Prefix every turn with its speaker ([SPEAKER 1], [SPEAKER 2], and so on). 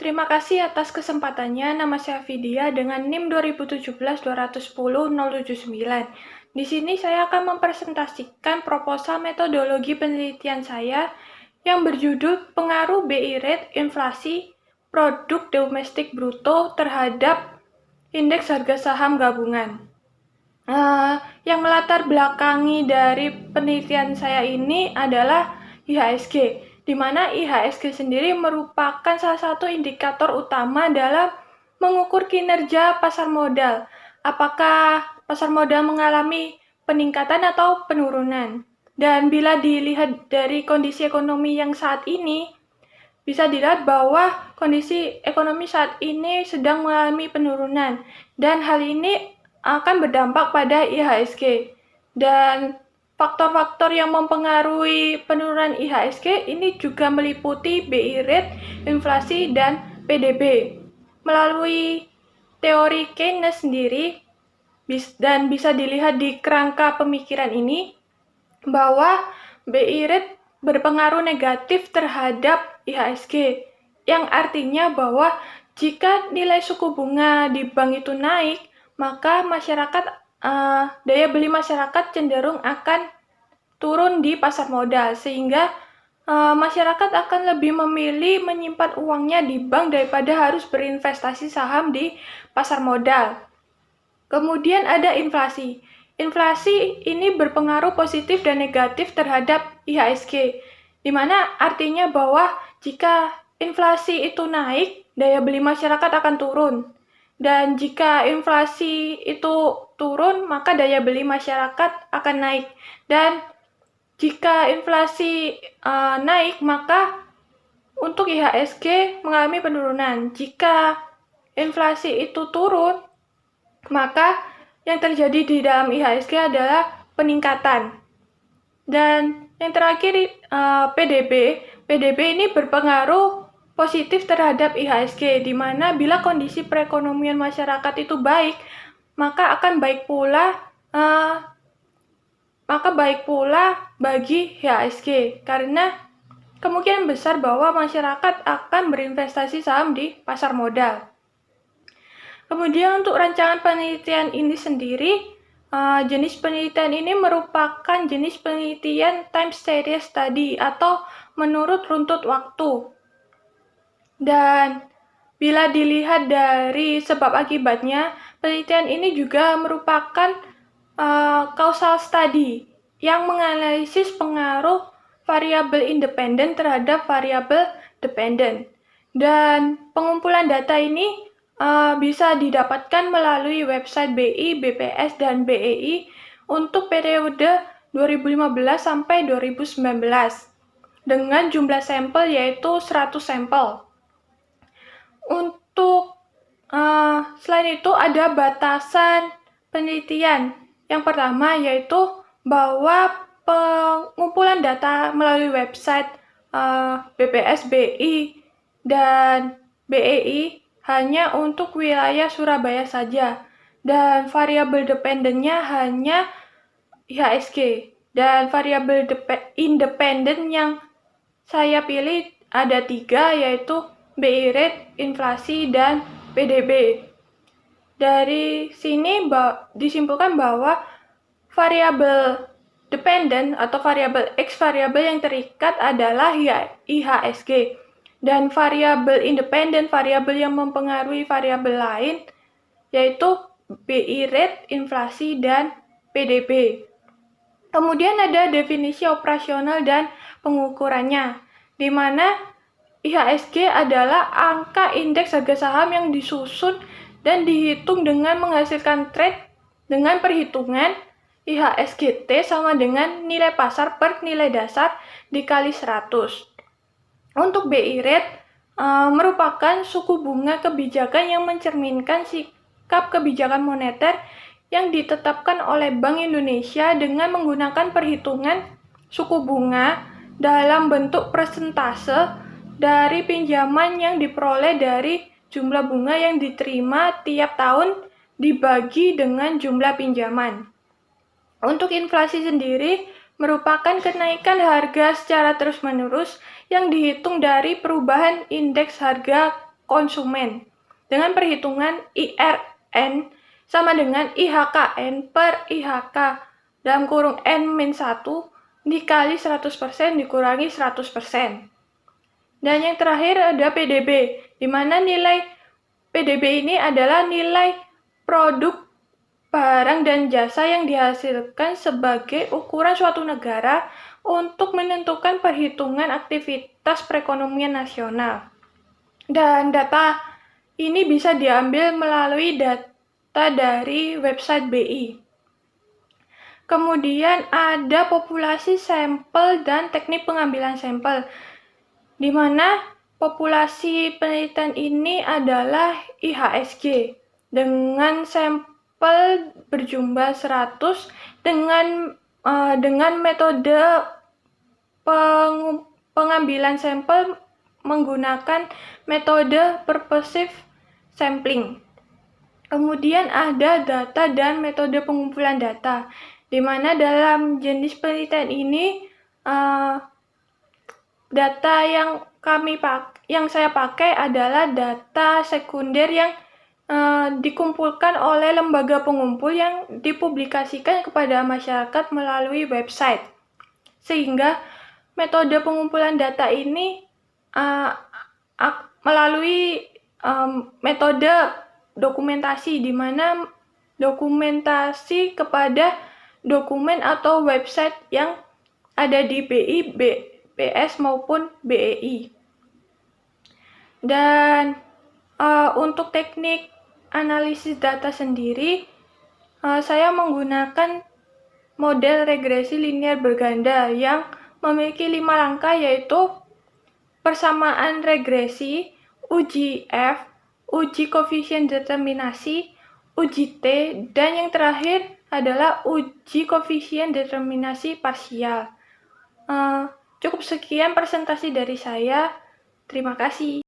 [SPEAKER 1] Terima kasih atas kesempatannya. Nama saya Vidya dengan NIM 2017-210-079. Di sini saya akan mempresentasikan proposal metodologi penelitian saya yang berjudul Pengaruh BI Rate Inflasi Produk Domestik Bruto terhadap Indeks Harga Saham Gabungan. Yang melatar belakangi dari penelitian saya ini adalah IHSG, di mana IHSG sendiri merupakan salah satu indikator utama dalam mengukur kinerja pasar modal. Apakah pasar modal mengalami peningkatan atau penurunan? Dan bila dilihat dari kondisi ekonomi yang saat ini, bisa dilihat bahwa kondisi ekonomi saat ini sedang mengalami penurunan, dan hal ini akan berdampak pada IHSG. Dan faktor-faktor yang mempengaruhi penurunan IHSG ini juga meliputi BI rate, inflasi, dan PDB. Melalui teori Keynes sendiri, dan bisa dilihat di kerangka pemikiran ini, bahwa BI rate berpengaruh negatif terhadap IHSG, yang artinya bahwa jika nilai suku bunga di bank itu naik, maka daya beli masyarakat cenderung akan turun di pasar modal, sehingga masyarakat akan lebih memilih menyimpan uangnya di bank daripada harus berinvestasi saham di pasar modal. Kemudian ada inflasi. Inflasi ini berpengaruh positif dan negatif terhadap IHSG, di mana artinya bahwa jika inflasi itu naik, daya beli masyarakat akan turun. Dan jika inflasi itu turun, maka daya beli masyarakat akan naik. Dan jika inflasi naik, maka untuk IHSG mengalami penurunan. Jika inflasi itu turun, maka yang terjadi di dalam IHSG adalah peningkatan. Dan yang terakhir PDB. PDB ini berpengaruh positif terhadap IHSG, di mana bila kondisi perekonomian masyarakat itu baik, maka baik pula bagi IHSG, karena kemungkinan besar bahwa masyarakat akan berinvestasi saham di pasar modal. Kemudian untuk rancangan penelitian ini sendiri, jenis penelitian ini merupakan jenis penelitian time series study atau menurut runtut waktu. Dan bila dilihat dari sebab akibatnya, penelitian ini juga merupakan causal study yang menganalisis pengaruh variabel independen terhadap variabel dependen. Dan pengumpulan data ini bisa didapatkan melalui website BI, BPS, dan BEI untuk periode 2015 sampai 2019 dengan jumlah sampel yaitu 100 sampel. Selain itu ada batasan penelitian. Yang pertama yaitu bahwa pengumpulan data melalui website BPS, BI, dan BEI hanya untuk wilayah Surabaya saja, dan variabel dependennya hanya IHSG. Dan variabel independen yang saya pilih ada 3, yaitu BI rate, inflasi, dan PDB. Dari sini disimpulkan bahwa variabel dependen atau variabel X variabel yang terikat adalah IHSG, dan variabel independen, variabel yang mempengaruhi variabel lain, yaitu BI rate, inflasi, dan PDB. Kemudian ada definisi operasional dan pengukurannya, di mana IHSG adalah angka indeks harga saham yang disusun dan dihitung dengan menghasilkan trade dengan perhitungan IHSG-T sama dengan nilai pasar per nilai dasar dikali 100. Untuk BI rate merupakan suku bunga kebijakan yang mencerminkan sikap kebijakan moneter yang ditetapkan oleh Bank Indonesia dengan menggunakan perhitungan suku bunga dalam bentuk persentase dari pinjaman yang diperoleh dari jumlah bunga yang diterima tiap tahun dibagi dengan jumlah pinjaman. Untuk inflasi sendiri merupakan kenaikan harga secara terus-menerus yang dihitung dari perubahan indeks harga konsumen dengan perhitungan IRN sama dengan IHKN per IHK dalam kurung N-1 dikali 100% dikurangi 100%. Dan yang terakhir ada PDB, di mana nilai PDB ini adalah nilai produk, barang, dan jasa yang dihasilkan sebagai ukuran suatu negara untuk menentukan perhitungan aktivitas perekonomian nasional. Dan data ini bisa diambil melalui data dari website BI. Kemudian ada populasi sampel dan teknik pengambilan sampel, di mana populasi penelitian ini adalah IHSG dengan sampel berjumlah 100 dengan metode pengambilan sampel menggunakan metode purposive sampling. Kemudian ada data dan metode pengumpulan data, di mana dalam jenis penelitian ini data yang saya pakai adalah data sekunder yang dikumpulkan oleh lembaga pengumpul yang dipublikasikan kepada masyarakat melalui website. Sehingga metode pengumpulan data ini melalui metode dokumentasi, di mana dokumentasi kepada dokumen atau website yang ada di BI, BPS maupun BEI. Dan untuk teknik analisis data sendiri, saya menggunakan model regresi linear berganda yang memiliki 5 langkah, yaitu persamaan regresi, uji F, uji koefisien determinasi, uji T, dan yang terakhir adalah uji koefisien determinasi parsial. Cukup sekian presentasi dari saya. Terima kasih.